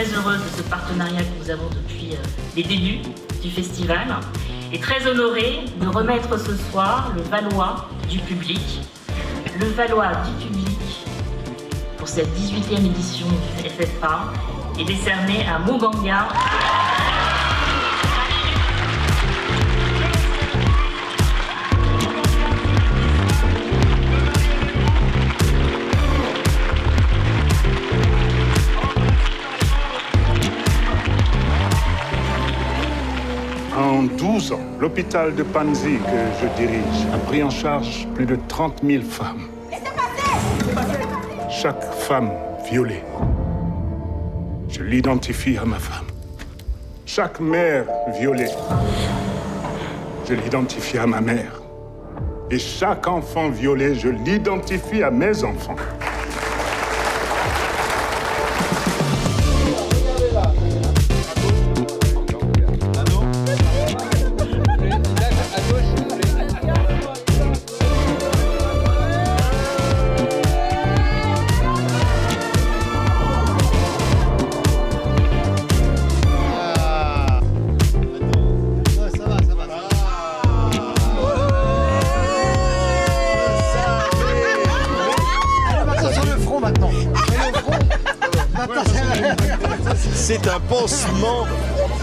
très heureuse de ce partenariat que nous avons depuis les débuts du festival et très honorée de remettre ce soir le Valois du public. Le Valois du public pour cette 18e édition du FFA est décerné à Muganga. En 12 ans, l'hôpital de Panzi que je dirige a pris en charge plus de 30 000 femmes. Chaque femme violée, je l'identifie à ma femme. Chaque mère violée, je l'identifie à ma mère. Et chaque enfant violé, je l'identifie à mes enfants.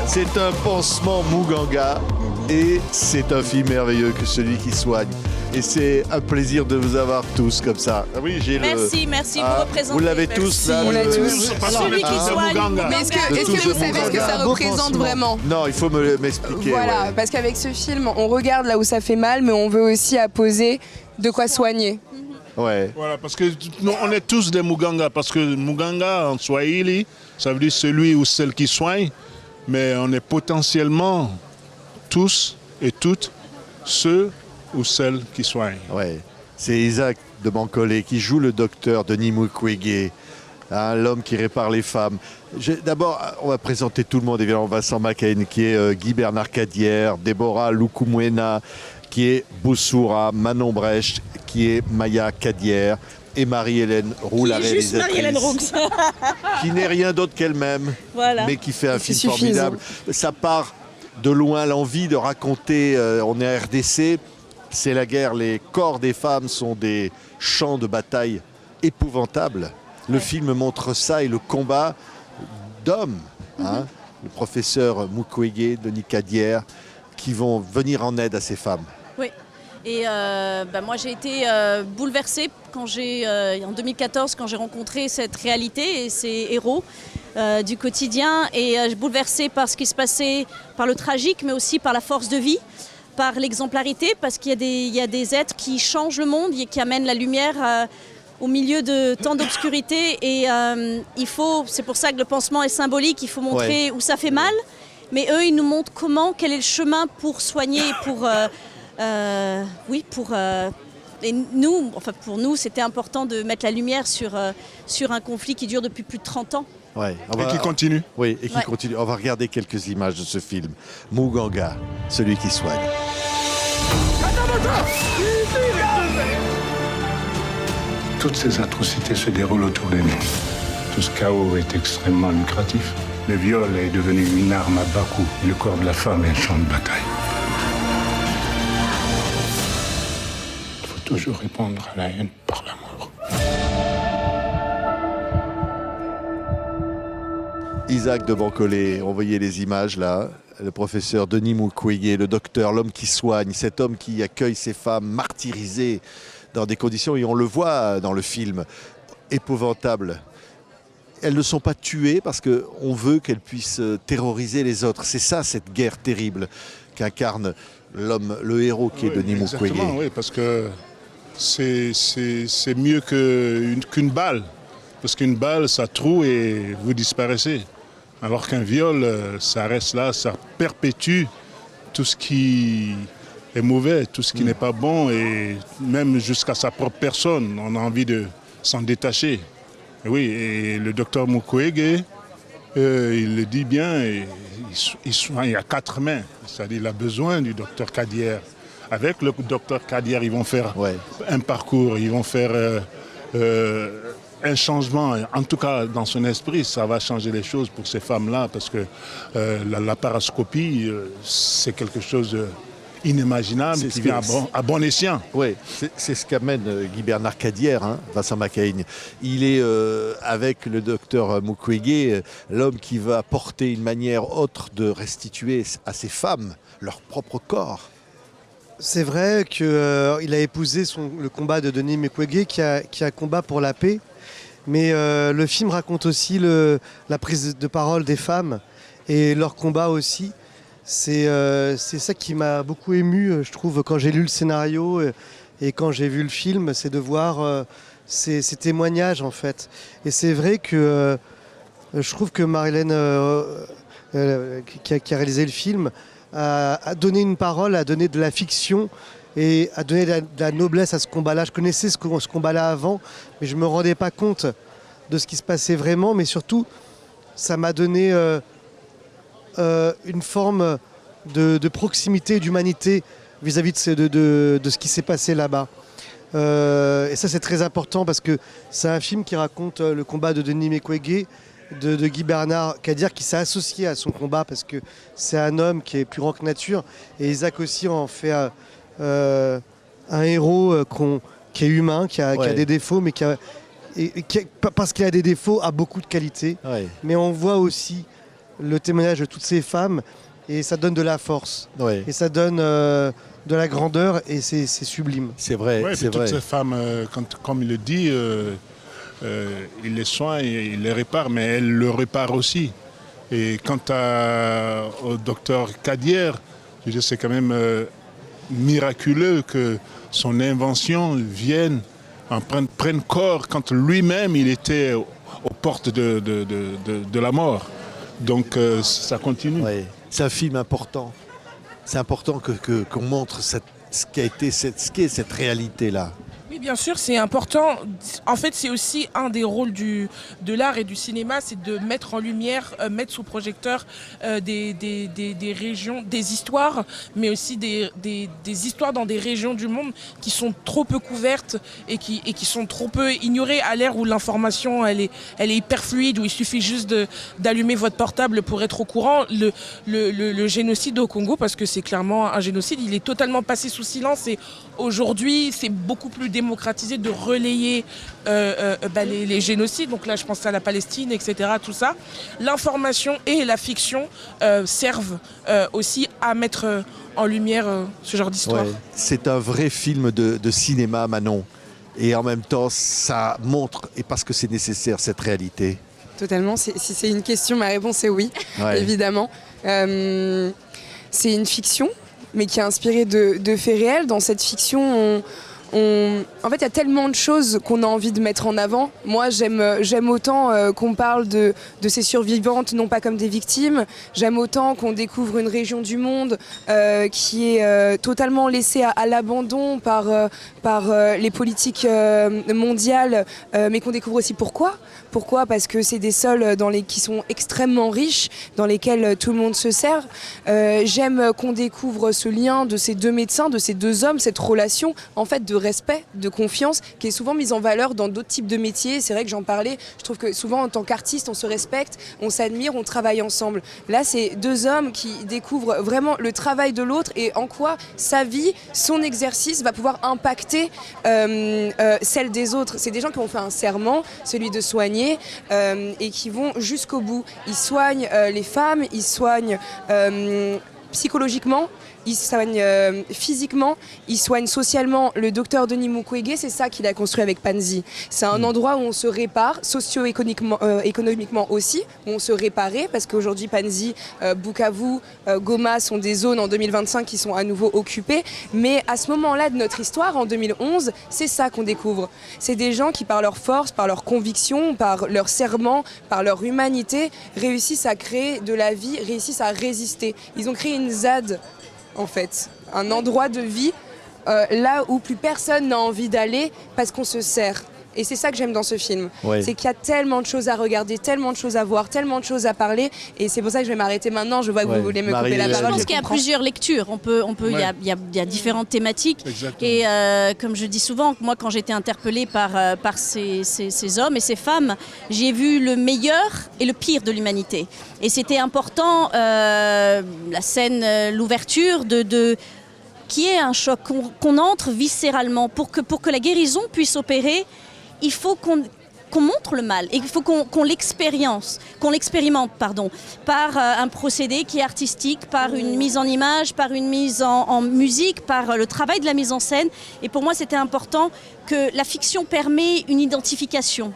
C'est un pansement Muganga et c'est un film merveilleux que celui qui soigne. Et c'est un plaisir de vous avoir tous comme ça. Ah oui, j'ai merci, vous représentez. Vous l'avez tous là. On l'a tous. Celui qui soigne. Mais est-ce que vous savez ce que ça représente vraiment? Non, il faut m'expliquer. Voilà, ouais. Parce qu'avec ce film, on regarde là où ça fait mal, mais on veut aussi apposer de quoi soigner. Ouais. Voilà, parce que nous, on est tous des Muganga, parce que Muganga en Swahili, ça veut dire celui ou celle qui soigne, mais on est potentiellement tous et toutes ceux ou celles qui soignent. Ouais. C'est Isaac de Bancolé qui joue le docteur Denis Mukwege, hein, l'homme qui répare les femmes. D'abord, on va présenter tout le monde, évidemment, Vincent Macaigne, qui est Guy Bernard Cadière, Déborah Lukumwena, qui est Boussoura, Manon Brecht, qui est Maya Cadière, et Marie-Hélène Roux, la réalisatrice, Marie-Hélène Roux. qui n'est rien d'autre qu'elle-même, voilà. mais qui fait un film formidable. Ça part de loin, l'envie de raconter, on est à RDC, c'est la guerre, les corps des femmes sont des champs de bataille épouvantables. Le film montre ça et le combat d'hommes, hein, le professeur Mukwege, Denis Cadière, qui vont venir en aide à ces femmes. Oui. Et moi j'ai été bouleversée quand en 2014 quand j'ai rencontré cette réalité et ces héros du quotidien et bouleversée par ce qui se passait, par le tragique mais aussi par la force de vie, par l'exemplarité parce qu'il y a des êtres qui changent le monde et qui amènent la lumière au milieu de tant d'obscurité et c'est pour ça que le pansement est symbolique, il faut montrer où ça fait mal mais eux ils nous montrent quel est le chemin pour soigner et pour... et nous, pour nous, c'était important de mettre la lumière sur un conflit qui dure depuis plus de 30 ans. Ouais, et qui continue. Oui, et qui continue. On va regarder quelques images de ce film. Muganga, celui qui soigne. Toutes ces atrocités se déroulent autour de nous. Tout ce chaos est extrêmement lucratif. Le viol est devenu une arme à bas coût. Le corps de la femme est un champ de bataille. Toujours répondre à la haine par l'amour. Isaac de Bancolé, on voyait les images là, le professeur Denis Mukwege, le docteur, l'homme qui soigne, cet homme qui accueille ces femmes martyrisées dans des conditions, et on le voit dans le film, épouvantables. Elles ne sont pas tuées parce qu'on veut qu'elles puissent terroriser les autres. C'est ça, cette guerre terrible qu'incarne l'homme, le héros qui est Denis Mukwege. Exactement, oui, parce que c'est mieux qu'une balle. Parce qu'une balle, ça troue et vous disparaissez. Alors qu'un viol, ça reste là, ça perpétue tout ce qui est mauvais, tout ce qui n'est pas bon. Et même jusqu'à sa propre personne, on a envie de s'en détacher. Et oui, et le docteur Mukwege, il le dit bien, il soigne à 4 mains. C'est-à-dire qu'il a besoin du docteur Cadière. Avec le docteur Cadière, ils vont faire un parcours, ils vont faire un changement, en tout cas dans son esprit, ça va changer les choses pour ces femmes-là, parce que la parascopie, c'est quelque chose inimaginable qui vient à bon escient. Oui, c'est ce qu'amène Guy Bernard Cadière, hein, Vincent Macaigne. Il est, avec le docteur Mukwege, l'homme qui va porter une manière autre de restituer à ces femmes leur propre corps. C'est vrai qu'il a épousé le combat de Denis Mukwege qui a combat pour la paix. Mais le film raconte aussi la prise de parole des femmes et leur combat aussi. C'est ça qui m'a beaucoup ému, je trouve, quand j'ai lu le scénario et quand j'ai vu le film, c'est de voir ces témoignages, en fait. Et c'est vrai que je trouve que Marilène, qui a réalisé le film, a donné une parole, a donné de la fiction et a donné de la noblesse à ce combat-là. Je connaissais ce combat-là avant, mais je ne me rendais pas compte de ce qui se passait vraiment. Mais surtout, ça m'a donné une forme de proximité, d'humanité vis-à-vis de ce qui s'est passé là-bas. Et ça, c'est très important parce que c'est un film qui raconte le combat de Denis Mukwege, de Guy Bernard Cadière, qui s'est associé à son combat parce que c'est un homme qui est plus grand que nature. Et Isaac aussi en fait un héros qui est humain, qui a des défauts, mais parce qu'il a des défauts, a beaucoup de qualités. Ouais. Mais on voit aussi le témoignage de toutes ces femmes et ça donne de la force. Ouais. Et ça donne de la grandeur et c'est sublime. C'est vrai. Ouais, toutes ces femmes, comme il le dit, il les soigne, il les répare, mais elle le répare aussi. Et quant au docteur Cadière, je veux dire, c'est quand même miraculeux que son invention prenne corps quand lui-même il était aux portes de la mort. Donc ça continue. Ouais. C'est un film important. C'est important qu'on montre ce qu'est cette réalité-là. Oui, bien sûr, c'est important. En fait, c'est aussi un des rôles de l'art et du cinéma, c'est de mettre en lumière, mettre sous projecteur des régions, des histoires, mais aussi des histoires dans des régions du monde qui sont trop peu couvertes et qui sont trop peu ignorées à l'ère où l'information elle est hyper fluide, où il suffit juste d'allumer votre portable pour être au courant. Le génocide au Congo, parce que c'est clairement un génocide, il est totalement passé sous silence et aujourd'hui, c'est beaucoup plus démocratisé de relayer les génocides. Donc là, je pense à la Palestine, etc. Tout ça. L'information et la fiction servent aussi à mettre en lumière ce genre d'histoire. Ouais. C'est un vrai film de cinéma, Manon. Et en même temps, ça montre, et parce que c'est nécessaire, cette réalité. Totalement. Si c'est une question, ma réponse est oui, évidemment. C'est une fiction, mais qui est inspirée de faits réels. Dans cette fiction, en fait, il y a tellement de choses qu'on a envie de mettre en avant. Moi, j'aime autant qu'on parle de ces survivantes, non pas comme des victimes. J'aime autant qu'on découvre une région du monde qui est totalement laissée à l'abandon par les politiques mondiales, mais qu'on découvre aussi pourquoi. Pourquoi ? Parce que c'est des sols qui sont extrêmement riches, dans lesquels tout le monde se sert. J'aime qu'on découvre ce lien de ces deux médecins, de ces deux hommes, cette relation en fait de respect, de confiance, qui est souvent mise en valeur dans d'autres types de métiers. C'est vrai que j'en parlais, je trouve que souvent en tant qu'artiste, on se respecte, on s'admire, on travaille ensemble. Là, c'est deux hommes qui découvrent vraiment le travail de l'autre et en quoi sa vie, son exercice va pouvoir impacter celle des autres. C'est des gens qui ont fait un serment, celui de soigner, et qui vont jusqu'au bout. Ils soignent les femmes, ils soignent psychologiquement, il soigne physiquement, il soigne socialement. Le docteur Denis Mukwege, c'est ça qu'il a construit avec Panzi. C'est un endroit où on se répare, socio-économiquement aussi, où on se réparait, parce qu'aujourd'hui Panzi, Bukavu, Goma sont des zones en 2025 qui sont à nouveau occupées. Mais à ce moment-là de notre histoire, en 2011, c'est ça qu'on découvre. C'est des gens qui, par leur force, par leur conviction, par leur serment, par leur humanité, réussissent à créer de la vie, réussissent à résister. Ils ont créé une ZAD, en fait, un endroit de vie là où plus personne n'a envie d'aller parce qu'on se sert. Et c'est ça que j'aime dans ce film. Ouais. C'est qu'il y a tellement de choses à regarder, tellement de choses à voir, tellement de choses à parler. Et c'est pour ça que je vais m'arrêter maintenant. Je vois que Ouais. vous voulez me Marie, couper la je Je parole. pense qu'il y a comprends. plusieurs lectures. Il Ouais. y a différentes thématiques. Exactement. Et comme je dis souvent, moi, quand j'étais interpellée par ces hommes et ces femmes, j'ai vu le meilleur et le pire de l'humanité. Et c'était important, la scène, l'ouverture, qui est un choc, qu'on entre viscéralement. Pour que la guérison puisse opérer, il faut qu'on montre le mal et il faut qu'on l'expérimente, par un procédé qui est artistique, par une mise en image, par une mise en musique, par le travail de la mise en scène. Et pour moi, c'était important que la fiction permet une identification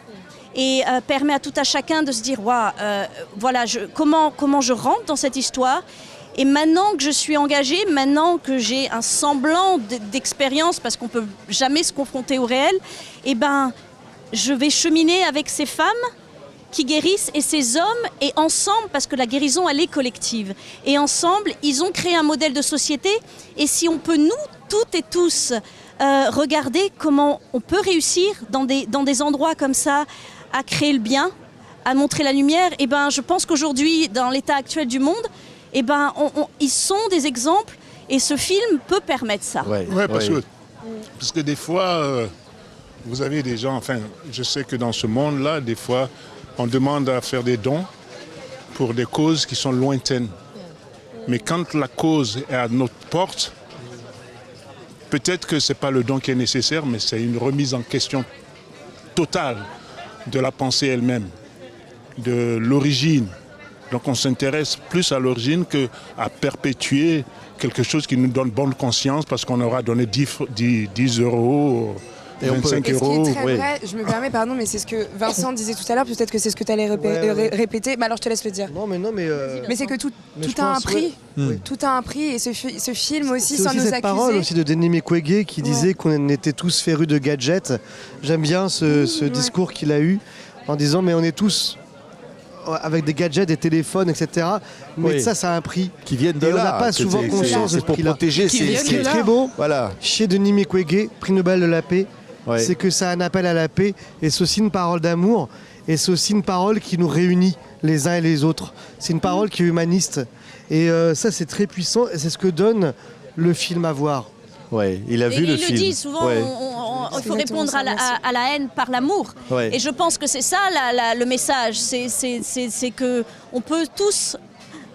et permet à tout à chacun de se dire voilà, comment je rentre dans cette histoire. Et maintenant que je suis engagée, maintenant que j'ai un semblant d'expérience, parce qu'on ne peut jamais se confronter au réel, je vais cheminer avec ces femmes qui guérissent et ces hommes, et ensemble, parce que la guérison, elle est collective. Et ensemble, ils ont créé un modèle de société. Et si on peut, nous, toutes et tous, regarder comment on peut réussir dans des endroits comme ça, à créer le bien, à montrer la lumière, je pense qu'aujourd'hui, dans l'état actuel du monde, ils sont des exemples. Et ce film peut permettre ça. Ouais, Parce que des fois, vous avez des gens, je sais que dans ce monde-là, des fois, on demande à faire des dons pour des causes qui sont lointaines. Mais quand la cause est à notre porte, peut-être que ce n'est pas le don qui est nécessaire, mais c'est une remise en question totale de la pensée elle-même, de l'origine. Donc on s'intéresse plus à l'origine qu'à perpétuer quelque chose qui nous donne bonne conscience parce qu'on aura donné 10 euros, Et on peut- 25 Et ce qui euros. est très oui. vrai, je me permets, pardon, mais c'est ce que Vincent disait tout à l'heure, peut-être que c'est ce que tu allais Ouais. répéter, mais alors je te laisse le dire. Non, mais Mais c'est que tout Mais je a un pense, prix, ouais. tout a un prix, et ce film aussi, c'est sans aussi nous cette parole accuser. aussi de Denis Mukwege qui disait qu'on était tous férus de gadgets. J'aime bien ce discours qu'il a eu en disant mais on est tous avec des gadgets, des téléphones, etc. Mais Oui. ça a un prix. Qui viennent de Et on là. n'a pas souvent conscience de C'est ce pour prix-là. protéger Qui ces... viennent Ce qui de est là. très beau Voilà. chez Denis Mukwege, prix Nobel de la paix, Ouais. c'est que c'est un appel à la paix et c'est aussi une parole d'amour et c'est aussi une parole qui nous réunit les uns et les autres. C'est une parole qui est humaniste et ça c'est très puissant et c'est ce que donne le film à voir. Ouais, il a Et vu le il film. le dit souvent, Ouais. il faut exactement répondre ça, merci. à la haine par l'amour. Ouais. Et je pense que c'est ça le message, c'est que on peut tous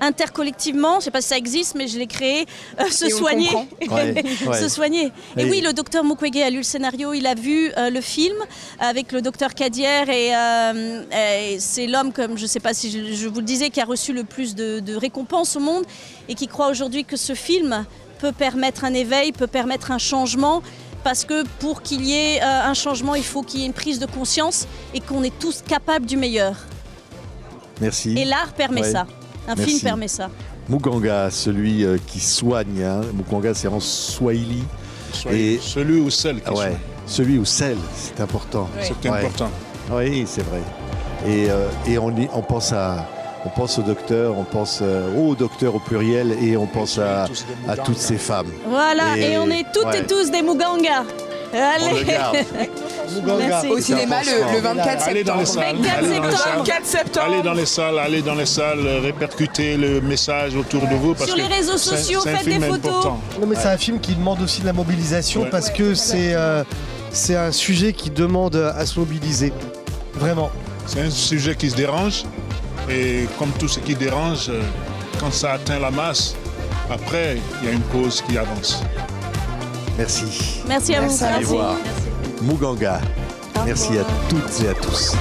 intercollectivement, je ne sais pas si ça existe, mais je l'ai créé, se Et on soigner. comprend. Ouais, ouais. Se soigner. Et oui, le docteur Mukwege a lu le scénario, il a vu le film avec le docteur Kadier et c'est l'homme, comme je ne sais pas si je vous le disais, qui a reçu le plus de récompenses au monde et qui croit aujourd'hui que ce film peut permettre un éveil, peut permettre un changement. Parce que pour qu'il y ait un changement, il faut qu'il y ait une prise de conscience et qu'on est tous capables du meilleur. Merci. Et l'art permet Ouais. ça. Un Merci. film permet ça. Muganga, celui qui soigne. Hein. Muganga, c'est en Swahili. Soyez Et- celui ou celle qui Ah ouais. soit. Celui ou celle, c'est important. C'est Ouais. important. Oui, c'est vrai. Et on pense au docteur, on pense au docteur au pluriel et on pense à toutes ces femmes. Voilà, et on est toutes ouais. et tous des Muganga. On Allez. le garde. Merci. Au cinéma le 24 Allez dans les septembre. salles. 24 allez dans les septembre. salles. 24 septembre. Allez dans les salles, répercutez le message autour de vous. Parce Sur les que réseaux c'est- sociaux, c'est un faites film des photos. important. Non mais c'est un film qui demande aussi de la mobilisation Ouais. parce que c'est un sujet qui demande à se mobiliser. Vraiment. C'est un sujet qui se dérange. Et comme tout ce qui dérange, quand ça atteint la masse, après, il y a une cause qui avance. Merci. Merci à vous. Merci à Allez voir. Muganga. Merci à toutes et à tous.